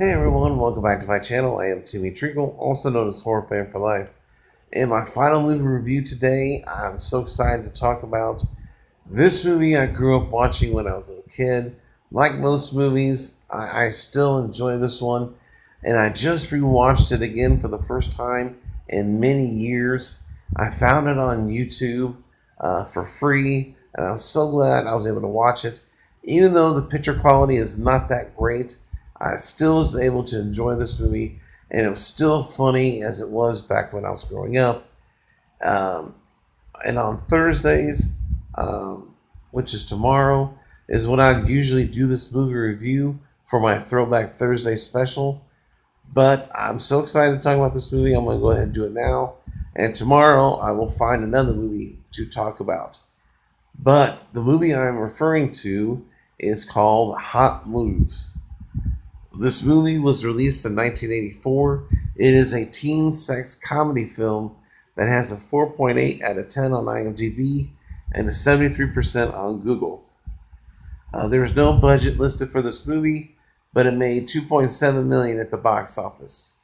Hey everyone, welcome back to my channel. I am Timmy Treacle, also known as Horror Fan for Life. In my final movie review today, I'm so excited to talk about this movie I grew up watching when I was a kid. Like most movies, I still enjoy this one, and I just rewatched it again for the first time in many years. I found it on YouTube for free, and I was so glad I was able to watch it. Even though the picture quality is not that great, I still was able to enjoy this movie, and it was still funny as it was back when I was growing up. Um, and on Thursdays, which is tomorrow, is when I usually do this movie review for my Throwback Thursday special. But I'm so excited to talk about this movie, I'm going to go ahead and do it now. And tomorrow, I will find another movie to talk about. But the movie I'm referring to is called Hot Moves. This movie was released in 1984. It is a teen sex comedy film that has a 4.8 out of 10 on IMDb and a 73% on Google. There is no budget listed for this movie, but it made $2.7 million at the box office.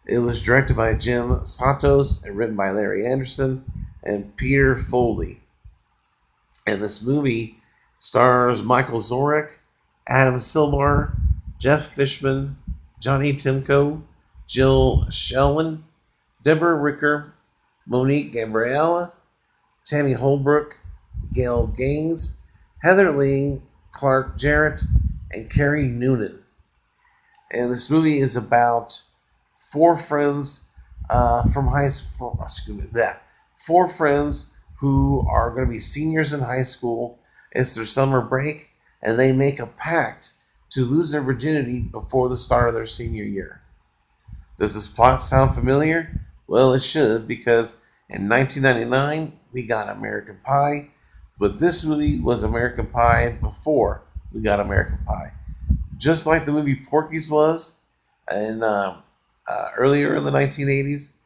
It was directed by Jim Santos and written by Larry Anderson and Peter Foley. And this movie stars Michael Zorek, Adam Silbar, Jeff Fishman, Johnny Timko, Jill Shelton, Deborah Ricker, Monique Gabriella, Tammy Holbrook, Gail Gaines, Heather Ling, Clark Jarrett, and Kerry Noonan. And this movie is about four friends from high school. Four friends who are going to be seniors in high school. It's their summer break, and they make a pact to lose their virginity before the start of their senior year. Does this plot sound familiar? Well, it should, because in 1999, we got American Pie, but this movie was American Pie before we got American Pie. Just like the movie Porky's was and earlier in the 1980s,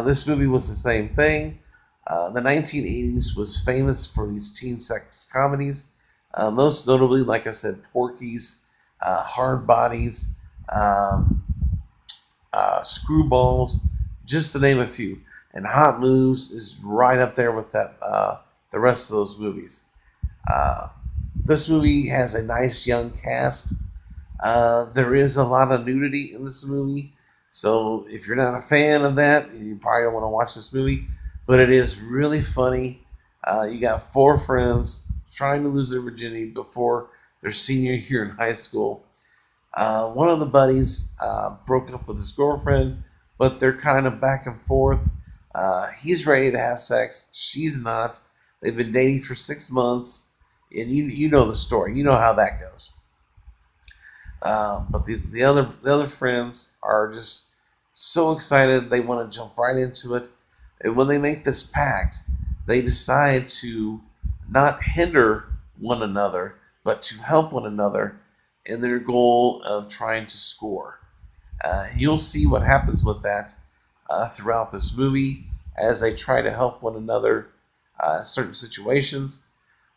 this movie was the same thing. The 1980s was famous for these teen sex comedies. Most notably, like I said, Porky's, Hard Bodies, Screwballs, just to name a few. And Hot Moves is right up there with that. The rest of those movies. This movie has a nice young cast. There is a lot of nudity in this movie, so if you're not a fan of that, you probably don't want to watch this movie. But it is really funny. You got four friends trying to lose their virginity before their senior year in high school. One of the buddies broke up with his girlfriend, but they're kind of back and forth. He's ready to have sex. She's not. They've been dating for 6 months, and you know the story. You know how that goes. But the other friends are just so excited. They want to jump right into it. And when they make this pact, they decide to not hinder one another, but to help one another in their goal of trying to score. You'll see what happens with that throughout this movie as they try to help one another in certain situations.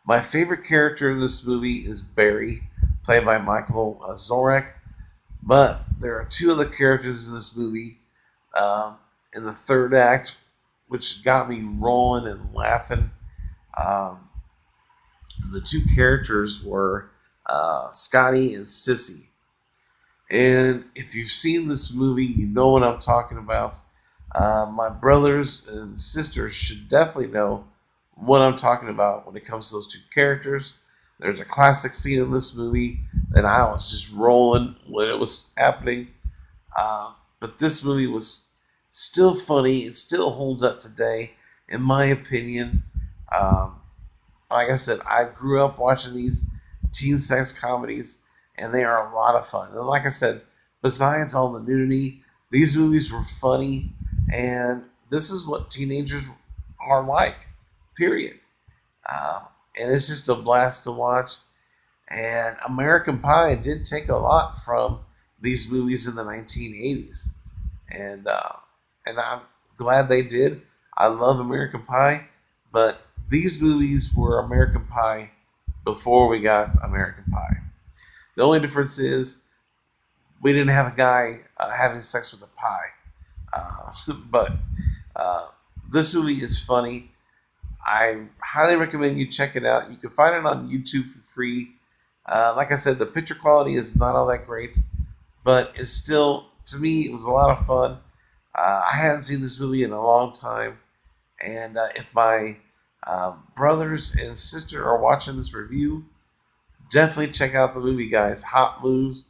My favorite character in this movie is Barry, played by Michael Zorek. But there are two other characters in this movie in the third act, which got me rolling and laughing. The two characters were Scotty and Sissy. And if you've seen this movie, you know what I'm talking about. My brothers and sisters should definitely know what I'm talking about when it comes to those two characters. There's a classic scene in this movie that I was just rolling when it was happening. But this movie was still funny. It still holds up today, in my opinion. Like I said, I grew up watching these teen sex comedies, and they are a lot of fun. And like I said, besides all the nudity, these movies were funny, and this is what teenagers are like, period. And it's just a blast to watch. And American Pie did take a lot from these movies in the 1980s. And I'm glad they did. I love American Pie, but these movies were American Pie before we got American Pie. The only difference is we didn't have a guy having sex with a pie. But uh, this movie is funny. I highly recommend you check it out. You can find it on YouTube for free. Like I said, the picture quality is not all that great, but it's still, to me, it was a lot of fun. I hadn't seen this movie in a long time, and if my brothers and sister are watching this review, definitely check out the movie, guys. Hot Moves.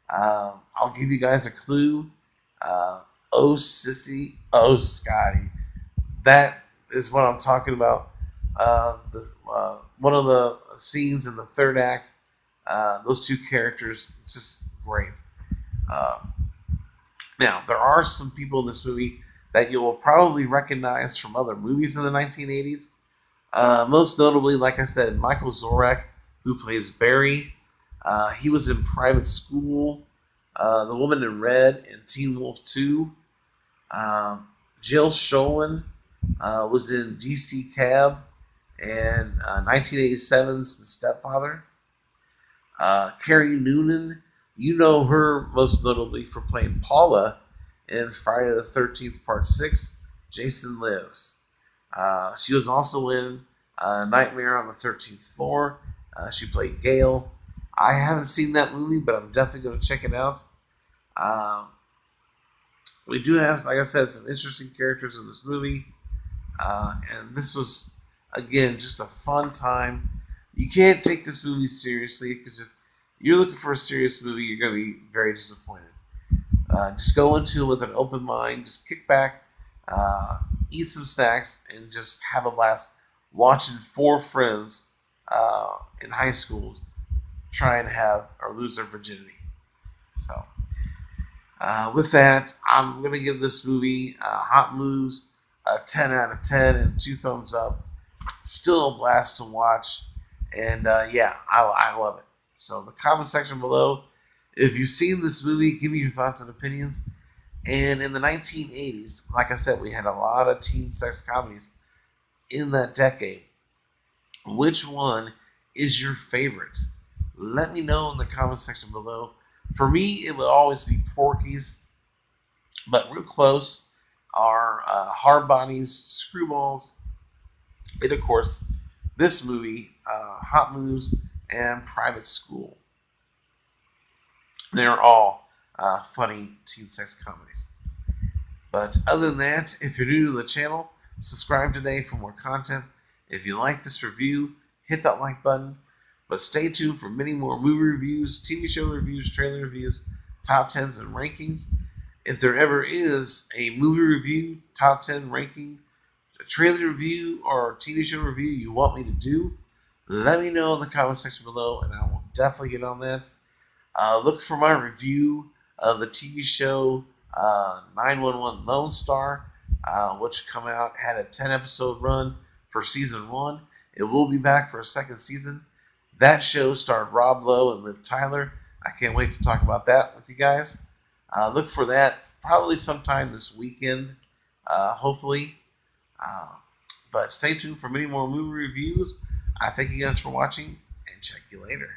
I'll give you guys a clue. Uh, oh, Sissy. Oh, Scotty. That is what I'm talking about. One of the scenes in the third act, those two characters, just great. Uh, Now, there are some people in this movie that you will probably recognize from other movies in the 1980s. Most notably, like I said, Michael Zorek, who plays Barry. He was in Private School, The Woman in Red, and Teen Wolf 2. Jill Schoen was in DC Cab and 1987's The Stepfather. Kerry Noonan, you know her most notably for playing Paula in Friday the 13th Part 6, Jason Lives. She was also in Nightmare on the 13th Floor. She played Gail. I haven't seen that movie, but I'm definitely going to check it out. We do have, like I said, some interesting characters in this movie. And this was, again, just a fun time. You can't take this movie seriously because if you're looking for a serious movie, you're going to be very disappointed. Just go into it with an open mind. Just kick back, eat some snacks, and just have a blast watching four friends in high school try and have or lose their virginity. So, with that, I'm going to give this movie Hot Moves a 10 out of 10 and 2 thumbs up. Still a blast to watch. And yeah, I love it. So the comment section below, if you've seen this movie, give me your thoughts and opinions. And in the 1980s, like I said, we had a lot of teen sex comedies in that decade. Which one is your favorite? Let me know in the comment section below. For me, it will always be Porky's, but real close are Hard Bodies, Screwballs, and of course, this movie, Hot Moves, and Private School. They're all funny teen sex comedies. But other than that, if you're new to the channel, subscribe today for more content. If you like this review, hit that like button. But stay tuned for many more movie reviews, TV show reviews, trailer reviews, top 10s, and rankings. If there ever is a movie review, top 10 ranking, a trailer review, or a TV show review you want me to do, let me know in the comment section below, and I will definitely get on that. Look for my review of the TV show 911 Lone Star, which had a 10-episode run for season 1. It will be back for a second season. That show starred Rob Lowe and Liv Tyler. I can't wait to talk about that with you guys. Look for that probably sometime this weekend, hopefully. But stay tuned for many more movie reviews. I thank you guys for watching, and check you later.